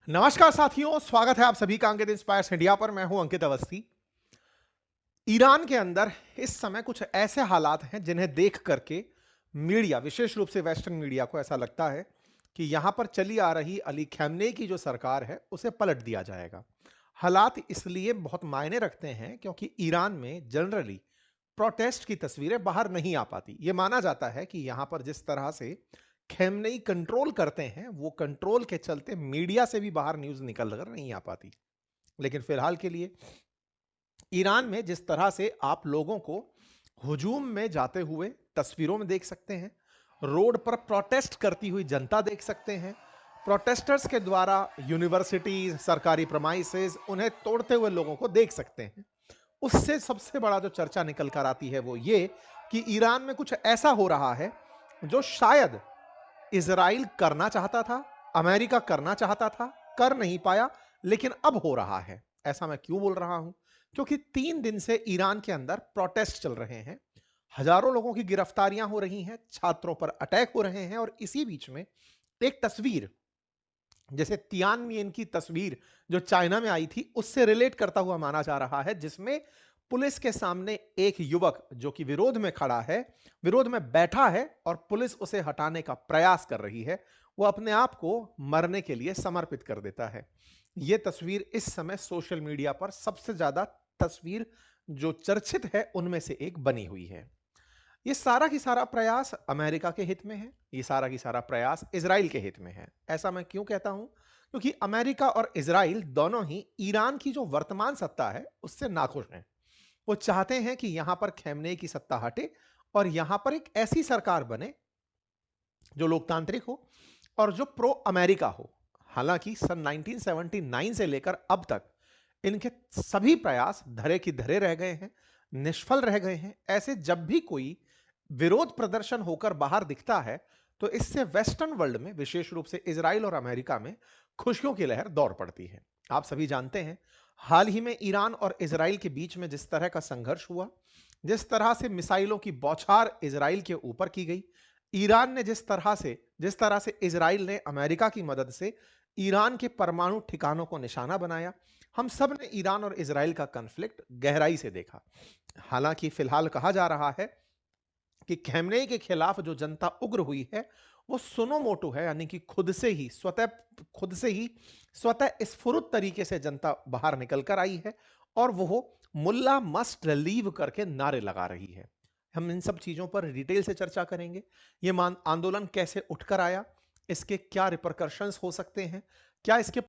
नमस्कार साथियों, स्वागत है आप सभी का अंकित इंस्पायर्स इंडिया पर। मैं हूं अंकित अवस्थी। ईरान के अंदर इस समय कुछ ऐसे हालात हैं जिन्हें देख करके मीडिया, विशेष रूप से वेस्टर्न मीडिया को ऐसा लगता है कि यहां पर चली आ रही अली खamenei की जो सरकार है उसे पलट दिया जाएगा। हालात इसलिए बहुत मायने रखते हैं क्योंकि ईरान में जनरली प्रोटेस्ट की तस्वीरें बाहर नहीं आ पाती। यह माना जाता है कि यहां पर जिस तरह से खेमनेई कंट्रोल करते हैं, वो कंट्रोल के चलते मीडिया से भी बाहर न्यूज निकल कर नहीं आ पाती। लेकिन फिलहाल के लिए ईरान में जिस तरह से आप लोगों को हुजूम में जाते हुए तस्वीरों में देख सकते हैं, रोड पर प्रोटेस्ट करती हुई जनता देख सकते हैं, प्रोटेस्टर्स के द्वारा यूनिवर्सिटीज, सरकारी प्रमाइसेस उन्हें तोड़ते हुए लोगों को देख सकते हैं। उससे सबसे बड़ा जो चर्चा निकल कर आती है वो ये कि ईरान में कुछ ऐसा हो रहा है जो शायद इजराइल करना चाहता था, अमेरिका करना चाहता था, कर नहीं पाया, लेकिन अब हो रहा है। ऐसा मैं क्यों बोल रहा हूं? क्योंकि 3 दिन से ईरान के अंदर प्रोटेस्ट चल रहे हैं, हजारों लोगों की गिरफ्तारियां हो रही हैं, छात्रों पर अटैक हो रहे हैं, और इसी बीच में एक तस्वीर, जैसे तियानमियन की तस्वीर जो चाइना में आई थी, उससे रिलेट करता हुआ माना जा रहा है, जिसमें पुलिस के सामने एक युवक जो कि विरोध में खड़ा है, विरोध में बैठा है, और पुलिस उसे हटाने का प्रयास कर रही है। वो अपने आप को मरने के लिए समर्पित कर देता है। यह तस्वीर इस समय सोशल मीडिया पर सबसे ज्यादा तस्वीर जो चर्चित है उनमें से एक बनी हुई है। ये सारा की सारा प्रयास अमेरिका के हित में है, ये सारा की सारा प्रयास इजराइल के हित में है। ऐसा मैं क्यों कहता हूं? क्योंकि अमेरिका और इजराइल दोनों ही ईरान की जो वर्तमान सत्ता है उससे नाखुश हैं। वो चाहते हैं कि यहां पर खेमनेई की सत्ता हटे और यहां पर एक ऐसी सरकार बने जो लोकतांत्रिक हो और जो प्रो अमेरिका हो। हालांकि सन 1979 से लेकर अब तक इनके सभी प्रयास धरे की धरे रह गए हैं, निष्फल रह गए हैं। ऐसे जब भी कोई विरोध प्रदर्शन होकर बाहर दिखता है तो इससे वेस्टर्न वर्ल्ड में, विशेष रूप से इजराइल और अमेरिका में, खुशियों की लहर दौड़ पड़ती है। आप सभी जानते हैं, हाल ही में ईरान और इजराइल के बीच में जिस तरह का संघर्ष हुआ, जिस तरह से मिसाइलों की बौछार इजराइल के ऊपर की गई, ईरान ने जिस तरह से इजराइल ने अमेरिका की मदद से ईरान के परमाणु ठिकानों को निशाना बनाया, हम सब ने ईरान और इजराइल का कॉन्फ्लिक्ट गहराई से देखा। हालांकि फिलहाल कहा जा रहा है कि खेमनेई के खिलाफ जो जनता उग्र हुई है वो सुनो मोटो है, यानी कि खुद से ही स्वतः स्फुरित तरीके से जनता बाहर निकल कर आई है, और वो मुल्ला मस्ट लीव करके नारे लगा रही है। हम इन सब चीजों पर डिटेल से चर्चा करेंगे। ये मान आंदोलन कैसे उठकर आया, इसके क्या रिपरकशंस हो सकते हैं, क्या इसके